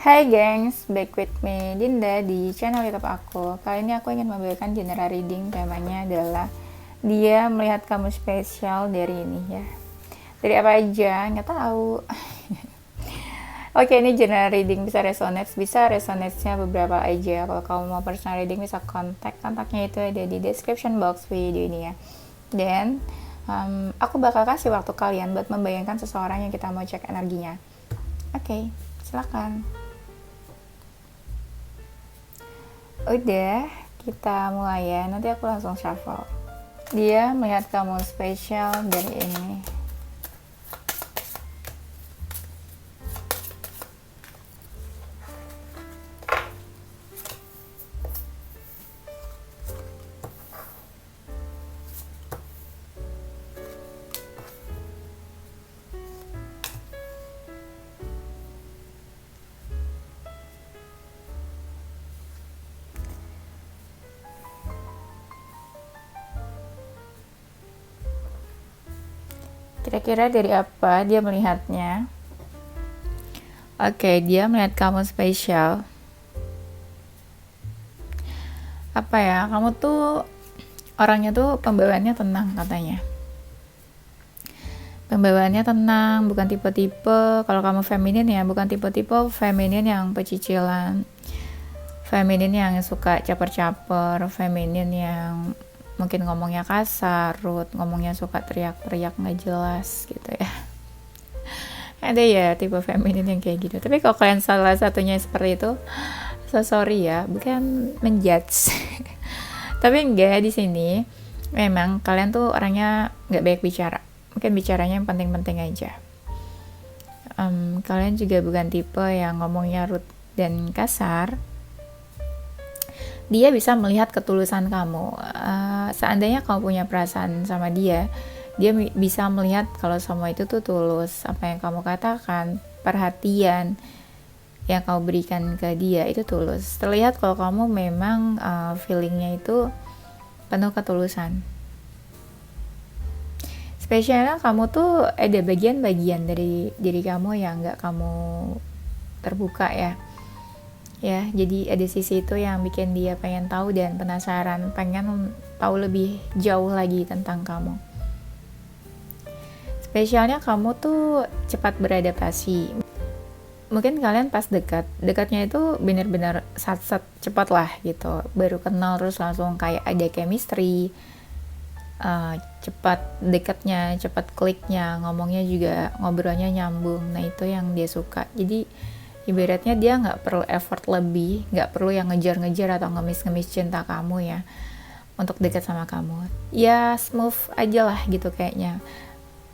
Hai gengs, back with me Dinda di channel YouTube aku. Kali ini aku ingin memberikan general reading. Temanya adalah dia melihat kamu spesial dari ini ya. Dari apa aja, nggak tahu. Oke, ini general reading, bisa resonate-nya beberapa aja. Kalau kamu mau personal reading bisa kontaknya itu ada di description box video ini ya. Dan aku bakal kasih waktu kalian buat membayangkan seseorang yang kita mau cek energinya. Oke, silakan. Udah, kita mulai ya. Nanti aku langsung shuffle. Dia melihat kamu spesial dari ini. Kira-kira dari apa dia melihatnya? Oke, dia melihat kamu spesial. Apa ya, kamu tuh orangnya tuh pembawaannya tenang katanya. Pembawaannya tenang, bukan tipe-tipe, kalau kamu feminin ya, bukan tipe-tipe feminin yang pecicilan. Feminin yang suka caper-caper, feminin yang mungkin ngomongnya kasar, rude, ngomongnya suka teriak-teriak nggak jelas gitu ya. Ada ya tipe feminin yang kayak gitu. Tapi kalau kalian salah satunya seperti itu, so sorry ya, bukan menjudge. Tapi enggak, di sini memang kalian tuh orangnya nggak banyak bicara. Mungkin bicaranya yang penting-penting aja. Kalian juga bukan tipe yang ngomongnya rude dan kasar. Dia bisa melihat ketulusan kamu. Seandainya kamu punya perasaan sama dia bisa melihat kalau semua itu tuh tulus. Apa yang kamu katakan, perhatian yang kamu berikan ke dia itu tulus. Terlihat kalau kamu memang feelingnya itu penuh ketulusan. Spesialnya kamu tuh ada bagian-bagian dari diri kamu yang gak kamu terbuka ya. Ya, jadi ada sisi itu yang bikin dia pengen tahu dan penasaran, pengen tahu lebih jauh lagi tentang kamu. Spesialnya kamu tuh cepat beradaptasi. Mungkin kalian pas dekatnya itu benar-benar sat-sat cepat lah gitu, baru kenal terus langsung kayak ada chemistry, cepat dekatnya, cepat kliknya, ngomongnya juga ngobrolnya nyambung. Nah itu yang dia suka. Jadi ibaratnya dia nggak perlu effort lebih, nggak perlu yang ngejar-ngejar atau ngemis-ngemis cinta kamu ya untuk dekat sama kamu. Ya smooth aja lah gitu kayaknya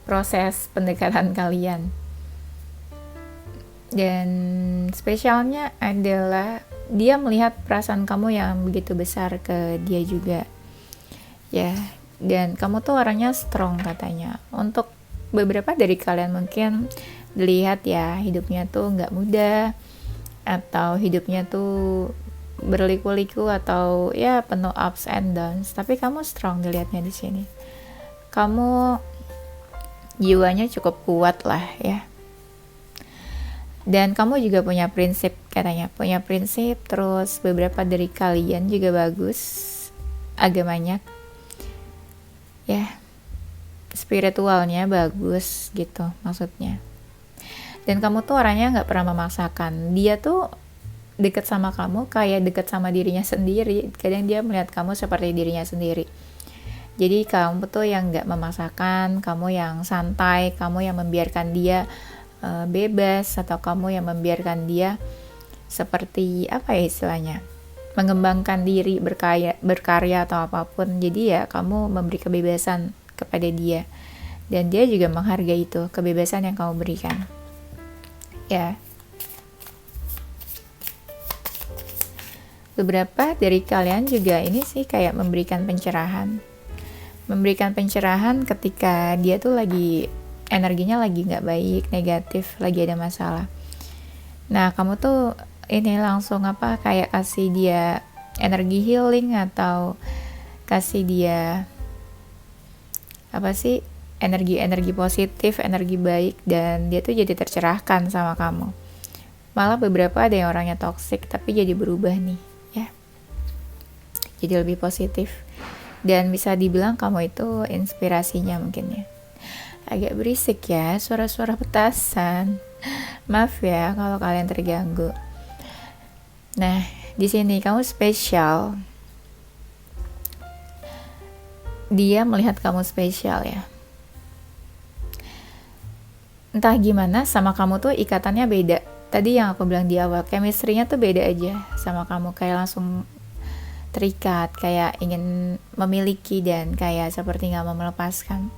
proses pendekatan kalian. Dan spesialnya adalah dia melihat perasaan kamu yang begitu besar ke dia juga. Ya, dan kamu tuh orangnya strong katanya. Untuk beberapa dari kalian mungkin dilihat ya hidupnya tuh nggak mudah atau hidupnya tuh berliku-liku atau ya penuh ups and downs, tapi kamu strong dilihatnya di sini. Kamu jiwanya cukup kuat lah ya, dan kamu juga punya prinsip katanya, punya prinsip. Terus beberapa dari kalian juga bagus agamanya ya, spiritualnya bagus gitu maksudnya. Dan kamu tuh orangnya gak pernah memaksakan. Dia tuh deket sama kamu kayak deket sama dirinya sendiri. Kadang dia melihat kamu seperti dirinya sendiri. Jadi kamu tuh yang gak memaksakan, kamu yang santai, kamu yang membiarkan dia bebas, atau kamu yang membiarkan dia seperti apa ya istilahnya, mengembangkan diri, berkarya atau apapun. Jadi ya kamu memberi kebebasan kepada dia, dan dia juga menghargai itu kebebasan yang kamu berikan. Ya, beberapa dari kalian juga ini sih kayak memberikan pencerahan ketika dia tuh lagi energinya lagi nggak baik, negatif, lagi ada masalah. Nah kamu tuh ini langsung kayak kasih dia energi healing atau kasih dia energi positif, energi baik, dan dia tuh jadi tercerahkan sama kamu. Malah beberapa ada yang orangnya toksik tapi jadi berubah nih ya, jadi lebih positif. Dan bisa dibilang kamu itu inspirasinya mungkin ya. Agak berisik ya suara-suara petasan, maaf ya kalau kalian terganggu. Nah, di sini kamu spesial, dia melihat kamu spesial ya. Entah gimana sama kamu tuh ikatannya beda. Tadi yang aku bilang di awal, chemistry-nya tuh beda aja sama kamu, kayak langsung terikat, kayak ingin memiliki dan kayak seperti gak mau melepaskan.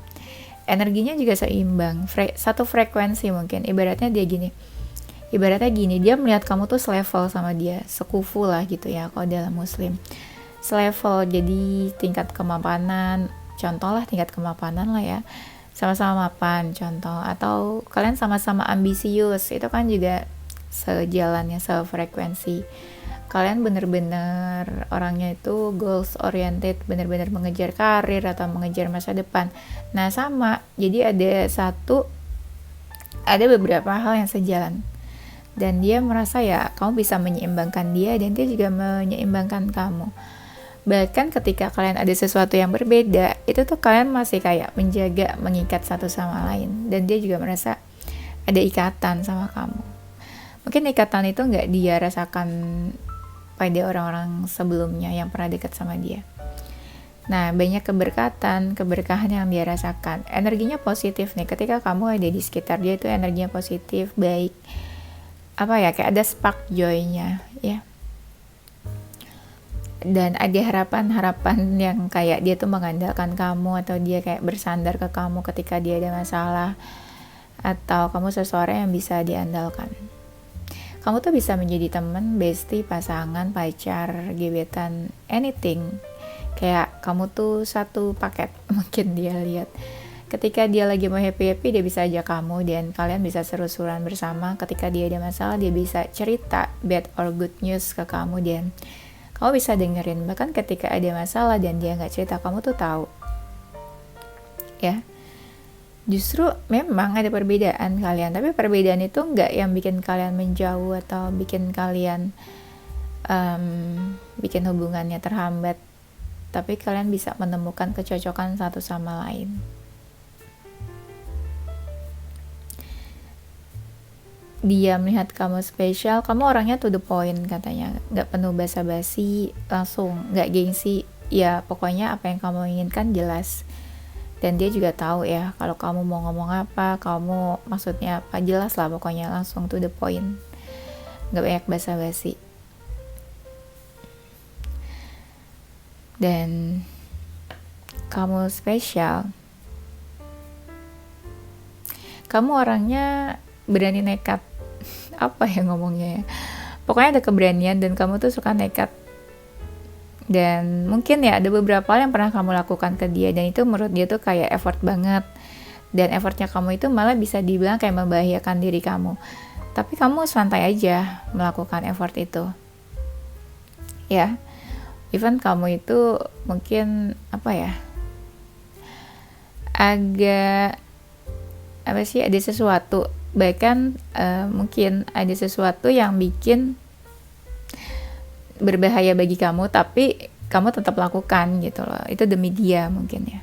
Energinya juga seimbang, satu frekuensi mungkin. Ibaratnya gini, dia melihat kamu tuh selevel sama dia, sekufu lah gitu ya kalau dalam muslim. Selevel, jadi tingkat kemapanan, contoh lah tingkat kemapanan lah ya, sama-sama mapan contoh, atau kalian sama-sama ambisius, itu kan juga sejalannya, sefrekuensi. Kalian bener-bener orangnya itu goals oriented, bener-bener mengejar karir atau mengejar masa depan. Nah sama, jadi ada beberapa hal yang sejalan, dan dia merasa ya kamu bisa menyeimbangkan dia dan dia juga menyeimbangkan kamu. Bahkan ketika kalian ada sesuatu yang berbeda, itu tuh kalian masih kayak menjaga, mengikat satu sama lain, dan dia juga merasa ada ikatan sama kamu. Mungkin ikatan itu nggak dia rasakan pada orang-orang sebelumnya yang pernah dekat sama dia. Nah, banyak keberkahan yang dia rasakan. Energinya positif nih, ketika kamu ada di sekitar dia itu energinya positif, baik. Kayak ada spark joy-nya ya. Dan ada harapan-harapan yang kayak dia tuh mengandalkan kamu, atau dia kayak bersandar ke kamu ketika dia ada masalah, atau kamu seseorang yang bisa diandalkan. Kamu tuh bisa menjadi teman, bestie, pasangan, pacar, gebetan, anything. Kayak kamu tuh satu paket. Mungkin dia lihat ketika dia lagi mau happy-happy, dia bisa ajak kamu dan kalian bisa seru-seruan bersama. Ketika dia ada masalah, dia bisa cerita bad or good news ke kamu dan kamu bisa dengerin. Bahkan ketika ada masalah dan dia gak cerita, kamu tuh tahu ya. Justru memang ada perbedaan kalian, tapi perbedaan itu gak yang bikin kalian menjauh atau bikin kalian bikin hubungannya terhambat, tapi kalian bisa menemukan kecocokan satu sama lain. Dia melihat kamu spesial, kamu orangnya to the point katanya, gak penuh basa-basi, langsung, gak gengsi, ya pokoknya apa yang kamu inginkan jelas. Dan dia juga tahu ya kalau kamu mau ngomong apa, kamu maksudnya apa, jelas lah pokoknya, langsung to the point, gak banyak basa-basi. Dan kamu spesial, kamu orangnya berani nekat. Apa ya ngomongnya ya, pokoknya ada keberanian dan kamu tuh suka nekat. Dan mungkin ya ada beberapa hal yang pernah kamu lakukan ke dia dan itu menurut dia tuh kayak effort banget, dan effortnya kamu itu malah bisa dibilang kayak membahayakan diri kamu, tapi kamu santai aja melakukan effort itu ya. Even kamu itu mungkin agak ada sesuatu, bahkan mungkin ada sesuatu yang bikin berbahaya bagi kamu, tapi kamu tetap lakukan gitu loh, itu demi dia mungkin ya.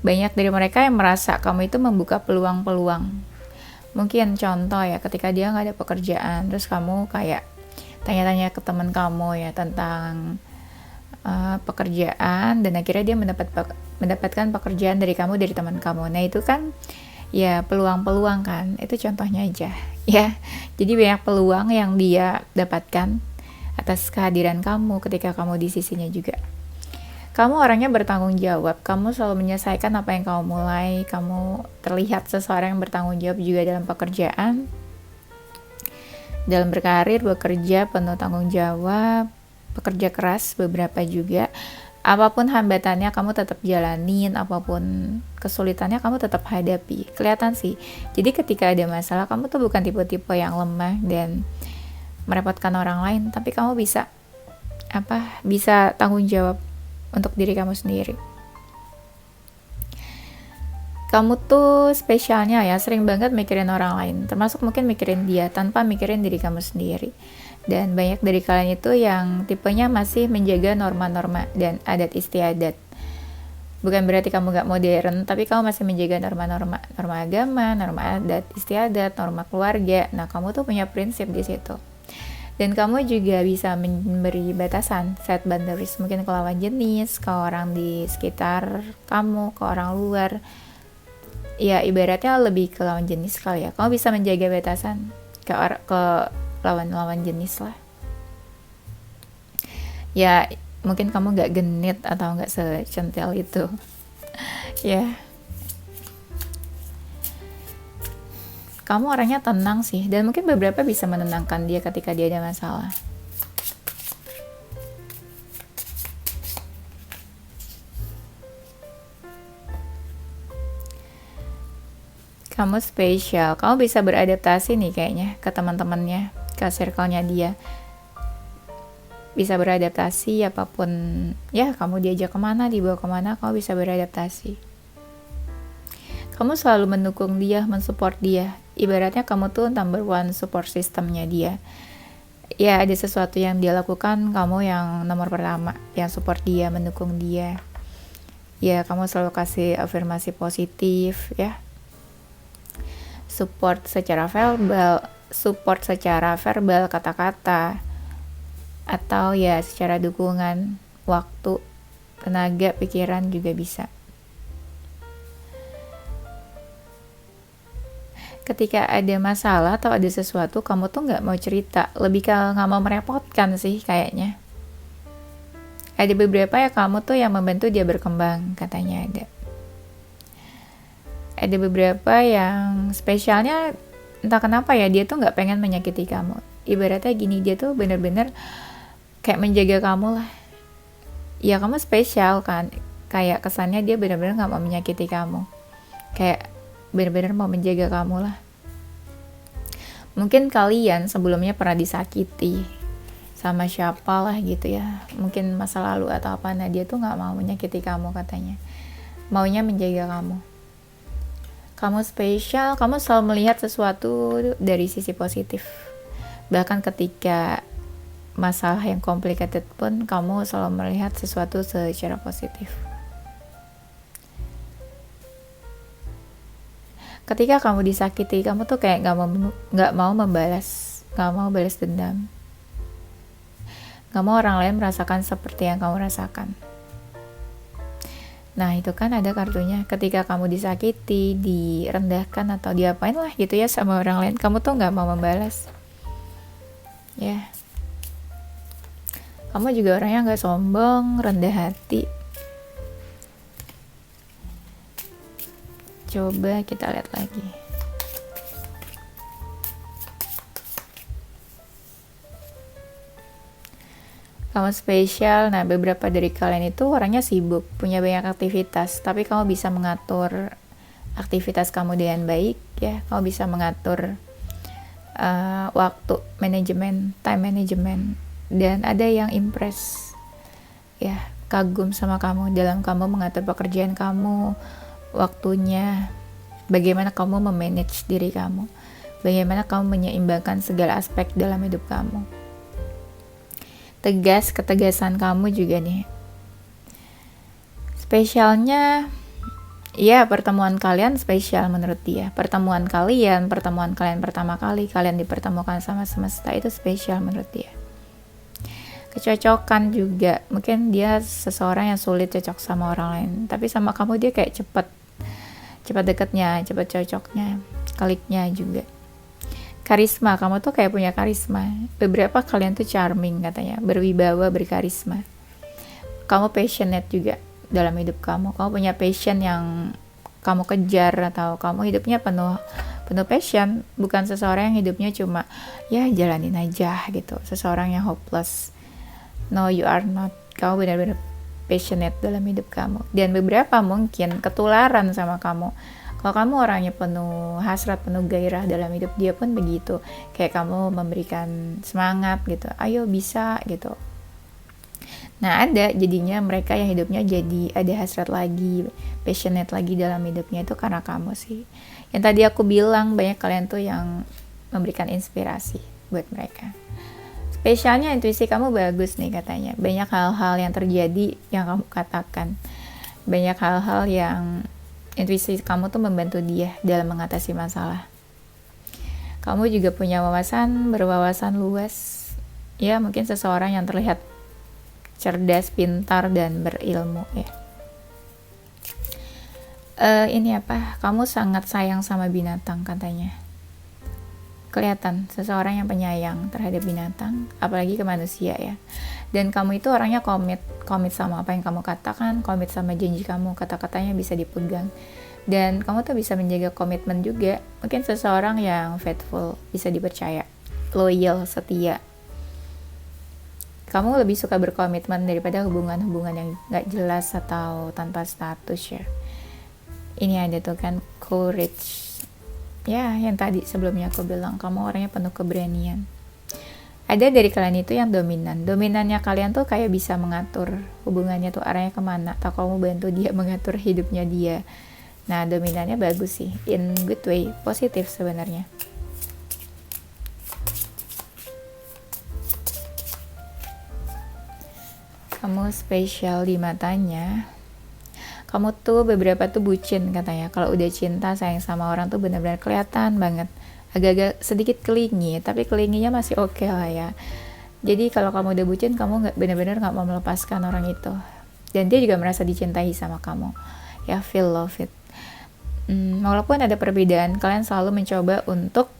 Banyak dari mereka yang merasa kamu itu membuka peluang-peluang. Mungkin contoh ya, ketika dia gak ada pekerjaan, terus kamu kayak tanya-tanya ke teman kamu ya tentang pekerjaan, dan akhirnya dia mendapatkan pekerjaan dari kamu, dari teman kamu. Nah itu kan ya peluang-peluang kan, itu contohnya aja ya. Jadi banyak peluang yang dia dapatkan atas kehadiran kamu ketika kamu di sisinya juga. Kamu orangnya bertanggung jawab, kamu selalu menyelesaikan apa yang kamu mulai, kamu terlihat seseorang yang bertanggung jawab juga dalam pekerjaan, dalam berkarir, bekerja penuh tanggung jawab, pekerja keras beberapa juga. Apapun hambatannya kamu tetap jalanin, apapun kesulitannya kamu tetap hadapi. Kelihatan sih. Jadi ketika ada masalah, kamu tuh bukan tipe-tipe yang lemah dan merepotkan orang lain, tapi kamu bisa tanggung jawab untuk diri kamu sendiri. kamu tuh spesialnya ya, sering banget mikirin orang lain, termasuk mungkin mikirin dia tanpa mikirin diri kamu sendiri. Dan banyak dari kalian itu yang tipenya masih menjaga norma-norma dan adat istiadat. Bukan berarti kamu gak modern, tapi kamu masih menjaga norma-norma, norma agama, norma adat istiadat, norma keluarga. Nah, kamu tuh punya prinsip di situ. Dan kamu juga bisa memberi batasan, set boundaries, mungkin ke lawan jenis, ke orang di sekitar kamu, ke orang luar. Ya ibaratnya lebih ke lawan jenis kali ya. Kamu bisa menjaga batasan ke lawan jenis lah. Ya mungkin kamu gak genit atau gak secentil itu. Ya, kamu orangnya tenang sih, dan mungkin beberapa bisa menenangkan dia ketika dia ada masalah. Kamu spesial, kamu bisa beradaptasi nih kayaknya ke teman-temannya, ke circle-nya dia. Bisa beradaptasi apapun, ya kamu diajak kemana, dibawa kemana, kamu bisa beradaptasi. Kamu selalu mendukung dia, mensupport dia. Ibaratnya kamu tuh number one support systemnya dia. Ya ada sesuatu yang dia lakukan, kamu yang nomor pertama, yang support dia, mendukung dia. Ya kamu selalu kasih afirmasi positif ya. Support secara verbal kata-kata, atau ya secara dukungan waktu, tenaga, pikiran juga bisa. Ketika ada masalah atau ada sesuatu, kamu tuh nggak mau cerita, lebih ke nggak mau merepotkan sih kayaknya. Ada beberapa ya kamu tuh yang membantu dia berkembang, katanya ada. Ada beberapa yang spesialnya entah kenapa ya, dia tuh nggak pengen menyakiti kamu. Ibaratnya gini, dia tuh bener-bener kayak menjaga kamu lah. Ya kamu spesial kan, kayak kesannya dia bener-bener nggak mau menyakiti kamu, kayak bener-bener mau menjaga kamu lah. Mungkin kalian sebelumnya pernah disakiti sama siapa lah gitu ya, mungkin masa lalu atau apa. Nah dia tuh nggak mau menyakiti kamu katanya, maunya menjaga kamu. Kamu spesial, kamu selalu melihat sesuatu dari sisi positif. Bahkan ketika masalah yang complicated pun, kamu selalu melihat sesuatu secara positif. Ketika kamu disakiti, kamu tuh kayak nggak mau membalas, nggak mau balas dendam. Nggak mau orang lain merasakan seperti yang kamu rasakan. Nah itu kan ada kartunya, ketika kamu disakiti, direndahkan atau diapain lah gitu ya sama orang lain, kamu tuh gak mau membalas ya. Kamu juga orangnya gak sombong, rendah hati. Coba kita lihat lagi. Kamu spesial. Nah beberapa dari kalian itu orangnya sibuk, punya banyak aktivitas, tapi kamu bisa mengatur aktivitas kamu dengan baik ya. Kamu bisa mengatur waktu manajemen, time management. Dan ada yang impress ya, kagum sama kamu dalam kamu mengatur pekerjaan kamu, waktunya, bagaimana kamu memanage diri kamu, bagaimana kamu menyeimbangkan segala aspek dalam hidup kamu. Ketegasan kamu juga nih. Spesialnya ya, pertemuan kalian spesial menurut dia. Pertemuan kalian pertama kali kalian dipertemukan sama semesta, itu spesial menurut dia. Kecocokan juga, mungkin dia seseorang yang sulit cocok sama orang lain, tapi sama kamu dia kayak cepat dekatnya, cepat cocoknya, kliknya juga. Karisma, kamu tuh kayak punya karisma. Beberapa kalian tuh charming katanya, berwibawa, berkarisma. Kamu passionate juga dalam hidup kamu. Kamu punya passion yang kamu kejar, atau kamu hidupnya penuh passion. Bukan seseorang yang hidupnya cuma ya jalanin aja gitu, seseorang yang hopeless. No, you are not. Kamu benar-benar passionate dalam hidup kamu. Dan beberapa mungkin ketularan sama kamu. Kalau kamu orangnya penuh hasrat, penuh gairah dalam hidup, dia pun begitu. Kayak kamu memberikan semangat gitu, ayo bisa gitu. Nah, ada jadinya mereka yang hidupnya jadi ada hasrat lagi, passionate lagi dalam hidupnya itu karena kamu sih. Yang tadi aku bilang, banyak kalian tuh yang memberikan inspirasi buat mereka. Spesialnya intuisi kamu bagus nih katanya. Banyak hal-hal yang terjadi yang kamu katakan. Banyak hal-hal yang intuisi kamu tuh membantu dia dalam mengatasi masalah. Kamu juga punya berwawasan luas. Ya, mungkin seseorang yang terlihat cerdas, pintar, dan berilmu ya. Ini apa? Kamu sangat sayang sama binatang katanya. Kelihatan seseorang yang penyayang terhadap binatang, apalagi ke manusia ya. Dan kamu itu orangnya komit sama apa yang kamu katakan, komit sama janji kamu, kata-katanya bisa dipegang. Dan kamu tuh bisa menjaga komitmen juga. Mungkin seseorang yang faithful, bisa dipercaya, loyal, setia. Kamu lebih suka berkomitmen daripada hubungan-hubungan yang gak jelas atau tanpa status ya. Ini ada tuh kan courage. Ya, yang tadi sebelumnya aku bilang, kamu orangnya penuh keberanian. Ada dari kalian itu yang dominan. Dominannya kalian tuh kayak bisa mengatur hubungannya tuh arahnya kemana. Atau kamu bantu dia mengatur hidupnya dia. Nah, dominannya bagus sih. In good way, positif sebenarnya. Kamu spesial di matanya. Kamu tuh beberapa tuh bucin katanya. Kalau udah cinta sayang sama orang tuh benar-benar kelihatan banget. Agak-agak sedikit kelingi, tapi kelinginya masih oke lah ya. Jadi kalau kamu udah bucin, kamu nggak benar-benar nggak mau melepaskan orang itu. Dan dia juga merasa dicintai sama kamu. Ya, feel love it. Walaupun ada perbedaan, kalian selalu mencoba untuk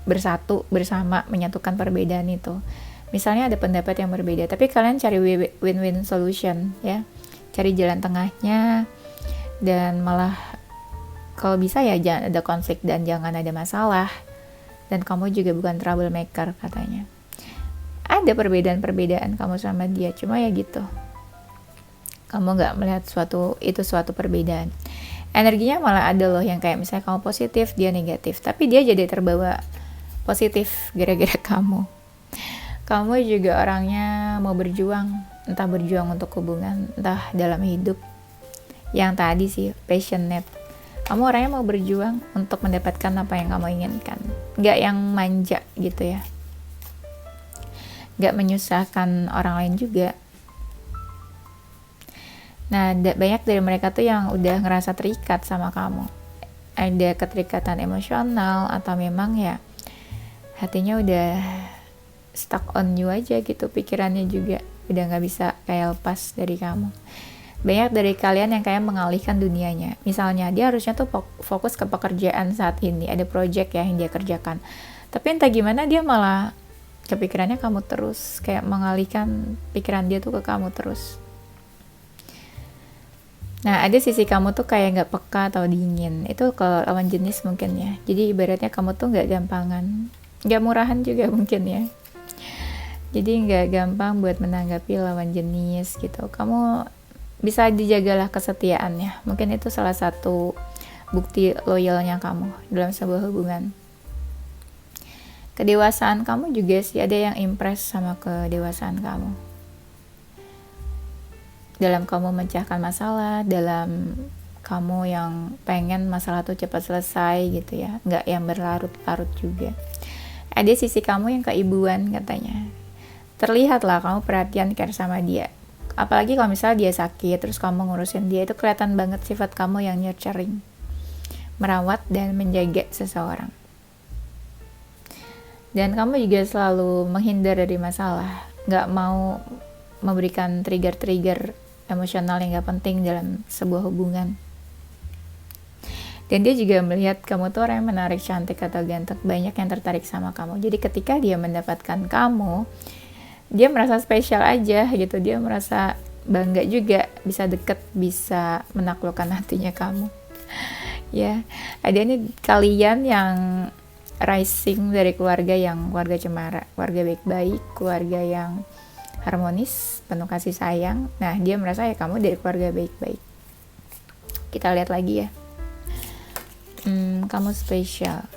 bersatu bersama, menyatukan perbedaan itu. Misalnya ada pendapat yang berbeda, tapi kalian cari win-win solution ya, cari jalan tengahnya, dan malah kalau bisa ya jangan ada konflik dan jangan ada masalah. Dan kamu juga bukan troublemaker katanya. Ada perbedaan-perbedaan kamu sama dia, cuma ya gitu, kamu nggak melihat suatu perbedaan. Energinya malah ada loh yang kayak misalnya kamu positif, dia negatif, tapi dia jadi terbawa positif gara-gara kamu. Kamu juga orangnya mau berjuang, entah berjuang untuk hubungan, entah dalam hidup. Yang tadi sih, passionate. Kamu orangnya mau berjuang untuk mendapatkan apa yang kamu inginkan. Gak yang manja gitu ya. Gak menyusahkan orang lain juga. Nah, banyak dari mereka tuh yang udah ngerasa terikat sama kamu. Ada keterikatan emosional atau memang ya hatinya udah stuck on you aja gitu, pikirannya juga udah gak bisa kayak lepas dari kamu. Banyak dari kalian yang kayak mengalihkan dunianya. Misalnya dia harusnya tuh fokus ke pekerjaan saat ini, ada project ya yang dia kerjakan, tapi entah gimana dia malah kepikirannya kamu terus, kayak mengalihkan pikiran dia tuh ke kamu terus. Nah, ada sisi kamu tuh kayak gak peka atau dingin, itu ke lawan jenis mungkin ya. Jadi ibaratnya kamu tuh gak gampangan, gak murahan juga mungkin ya. Jadi nggak gampang buat menanggapi lawan jenis gitu. Kamu bisa dijagalah kesetiaannya. Mungkin itu salah satu bukti loyalnya kamu dalam sebuah hubungan. Kedewasaan kamu juga sih, ada yang impress sama kedewasaan kamu. Dalam kamu memecahkan masalah, dalam kamu yang pengen masalah tuh cepat selesai gitu ya. Nggak yang berlarut-larut juga. Ada sisi kamu yang keibuan katanya. Terlihat lah kamu perhatian care sama dia. Apalagi kalau misalnya dia sakit, terus kamu ngurusin dia, itu kelihatan banget sifat kamu yang nurturing, merawat dan menjaga seseorang. Dan kamu juga selalu menghindar dari masalah, gak mau memberikan trigger-trigger emosional yang gak penting dalam sebuah hubungan. Dan dia juga melihat kamu tuh orang yang menarik, cantik atau ganteng, banyak yang tertarik sama kamu. Jadi ketika dia mendapatkan kamu, dia merasa spesial aja gitu, dia merasa bangga juga, bisa deket, bisa menaklukkan hatinya kamu. Ya, ada nih kalian yang rising dari keluarga cemara, keluarga baik-baik, keluarga yang harmonis, penuh kasih sayang. Nah, dia merasa ya kamu dari keluarga baik-baik. Kita lihat lagi ya. Kamu spesial.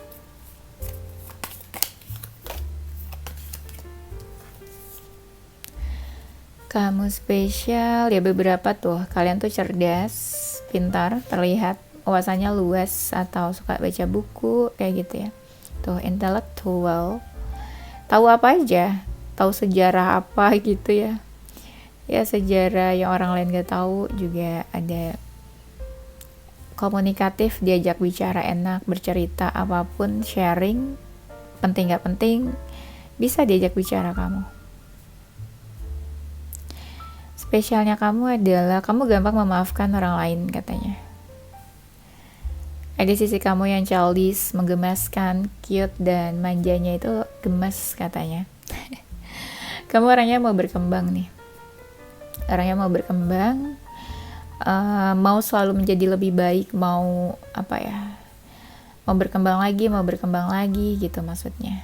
Kamu spesial ya, beberapa tuh kalian tuh cerdas, pintar, terlihat wawasannya luas atau suka baca buku kayak gitu ya. Tuh intelektual, tahu apa aja, tahu sejarah apa gitu ya. Ya sejarah yang orang lain gak tahu juga ada. Komunikatif, diajak bicara enak, bercerita apapun, sharing, penting gak penting, bisa diajak bicara kamu. Spesialnya kamu adalah kamu gampang memaafkan orang lain katanya. Ada sisi kamu yang childish, menggemaskan, cute, dan manjanya itu gemas katanya. Kamu orangnya mau berkembang nih. Orangnya mau berkembang, mau selalu menjadi lebih baik, mau berkembang lagi gitu maksudnya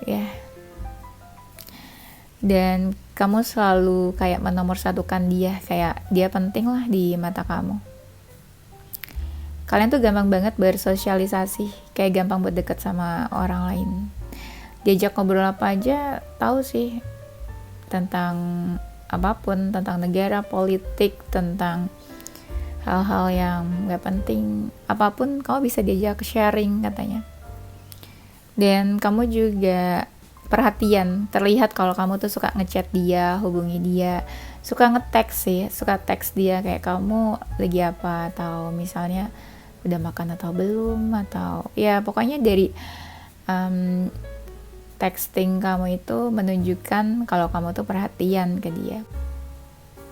ya. Dan kamu selalu kayak menomorsatukan dia, kayak dia penting lah di mata kamu. Kalian tuh gampang banget bersosialisasi, kayak gampang buat deket sama orang lain. Diajak ngobrol apa aja tahu sih, tentang apapun, tentang negara, politik, tentang hal-hal yang gak penting, apapun kamu bisa diajak sharing katanya. Dan kamu juga perhatian, terlihat kalau kamu tuh suka ngechat dia, hubungi dia, suka nge-text sih, suka teks dia kayak kamu lagi apa, atau misalnya udah makan atau belum, atau ya pokoknya dari texting kamu itu menunjukkan kalau kamu tuh perhatian ke dia.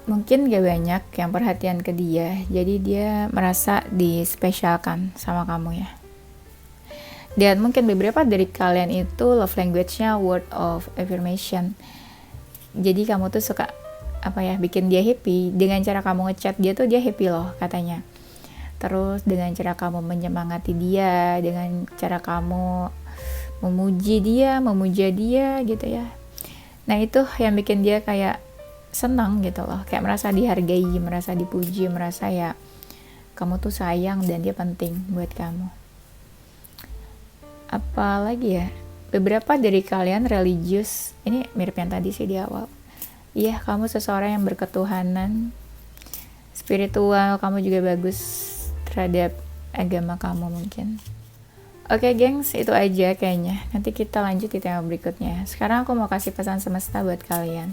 Mungkin gak banyak yang perhatian ke dia, jadi dia merasa dispesialkan sama kamu ya. Dan mungkin beberapa dari kalian itu love language-nya word of affirmation. Jadi kamu tuh suka bikin dia happy. Dengan cara kamu ngechat dia tuh dia happy loh katanya. Terus dengan cara kamu menyemangati dia, dengan cara kamu memuja dia gitu ya. Nah itu yang bikin dia kayak senang gitu loh, kayak merasa dihargai, merasa dipuji, merasa ya kamu tuh sayang dan dia penting buat kamu. Apalagi ya, beberapa dari kalian religius, ini mirip yang tadi sih di awal. Iya, kamu seseorang yang berketuhanan, spiritual, kamu juga bagus terhadap agama kamu mungkin. Oke gengs, itu aja kayaknya. Nanti kita lanjut di tema berikutnya. Sekarang aku mau kasih pesan semesta buat kalian.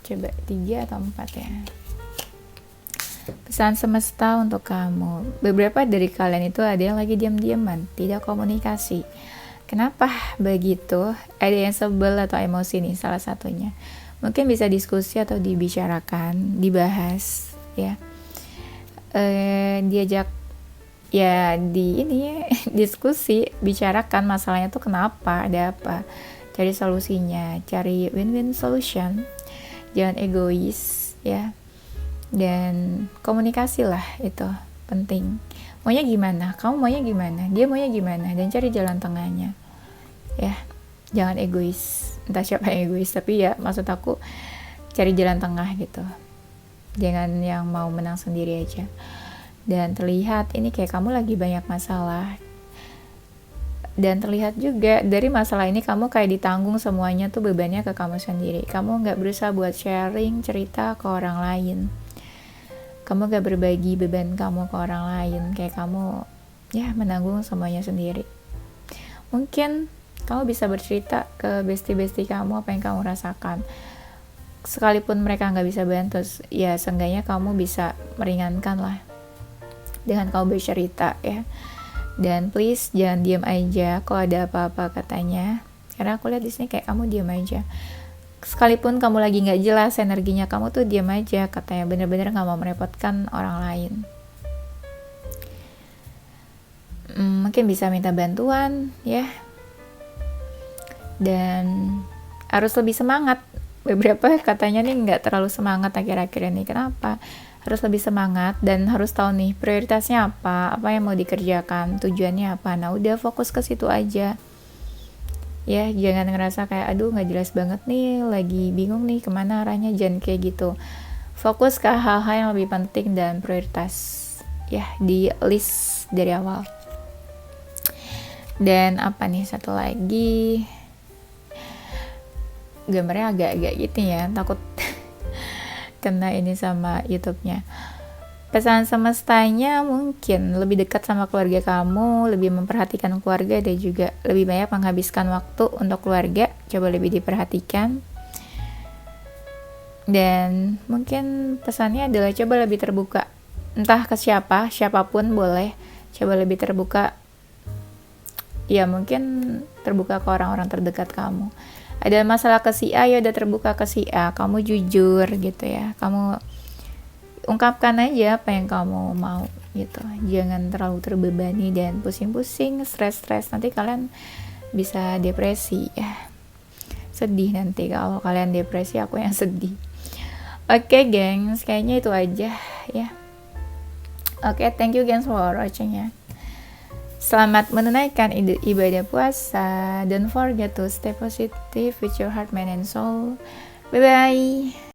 Coba 3 atau 4 ya. Pesan semesta untuk kamu. Beberapa dari kalian itu ada yang lagi diam-diaman, tidak komunikasi. Kenapa begitu? Ada yang sebel atau emosi nih salah satunya. Mungkin bisa diskusi atau dibicarakan, dibahas ya. Diajak ya diskusi, bicarakan masalahnya tuh kenapa, ada apa, cari solusinya, cari win-win solution, jangan egois ya, dan komunikasi lah, itu penting. Maunya gimana, kamu maunya gimana, dia maunya gimana, dan cari jalan tengahnya ya, jangan egois, entah siapa yang egois, tapi ya maksud aku cari jalan tengah gitu, jangan yang mau menang sendiri aja. Dan terlihat ini kayak kamu lagi banyak masalah, dan terlihat juga dari masalah ini kamu kayak ditanggung semuanya tuh bebannya ke kamu sendiri. Kamu gak berusaha buat sharing cerita ke orang lain, kamu gak berbagi beban kamu ke orang lain, kayak kamu ya menanggung semuanya sendiri. Mungkin kamu bisa bercerita ke bestie-bestie kamu apa yang kamu rasakan, sekalipun mereka gak bisa bantu, ya seenggaknya kamu bisa meringankan lah dengan kamu bercerita ya. Dan please jangan diam aja kalau ada apa-apa katanya, karena aku lihat di sini kayak kamu diam aja, sekalipun kamu lagi nggak jelas energinya, kamu tuh diam aja katanya, bener-bener nggak mau merepotkan orang lain. Mungkin bisa minta bantuan ya, dan harus lebih semangat. Beberapa katanya nih nggak terlalu semangat akhir-akhir ini, kenapa? Harus lebih semangat dan harus tahu nih prioritasnya apa yang mau dikerjakan, tujuannya apa. Nah udah fokus ke situ aja ya, jangan ngerasa kayak aduh nggak jelas banget nih, lagi bingung nih kemana arahnya, jangan kayak gitu. Fokus ke hal-hal yang lebih penting dan prioritas ya, di list dari awal. Dan apa nih satu lagi, gambarnya agak-agak gitu ya, takut kena ini sama YouTube-nya. Pesan semestanya mungkin lebih dekat sama keluarga kamu, lebih memperhatikan keluarga, dan juga lebih banyak menghabiskan waktu untuk keluarga. Coba lebih diperhatikan. Dan mungkin pesannya adalah coba lebih terbuka. Entah ke siapapun boleh. Coba lebih terbuka. Ya mungkin terbuka ke orang-orang terdekat kamu. Ada masalah ke si A, ya udah terbuka ke si A. Kamu jujur gitu ya. Kamu ungkapkan aja apa yang kamu mau gitu, jangan terlalu terbebani dan pusing-pusing, stres-stres, nanti kalian bisa depresi ya, sedih nanti kalau kalian depresi, aku yang sedih. Oke, gengs, kayaknya itu aja ya. Oke, thank you gengs for watching ya. Selamat menunaikan ibadah puasa. Don't forget to stay positive with your heart, mind and soul. Bye bye.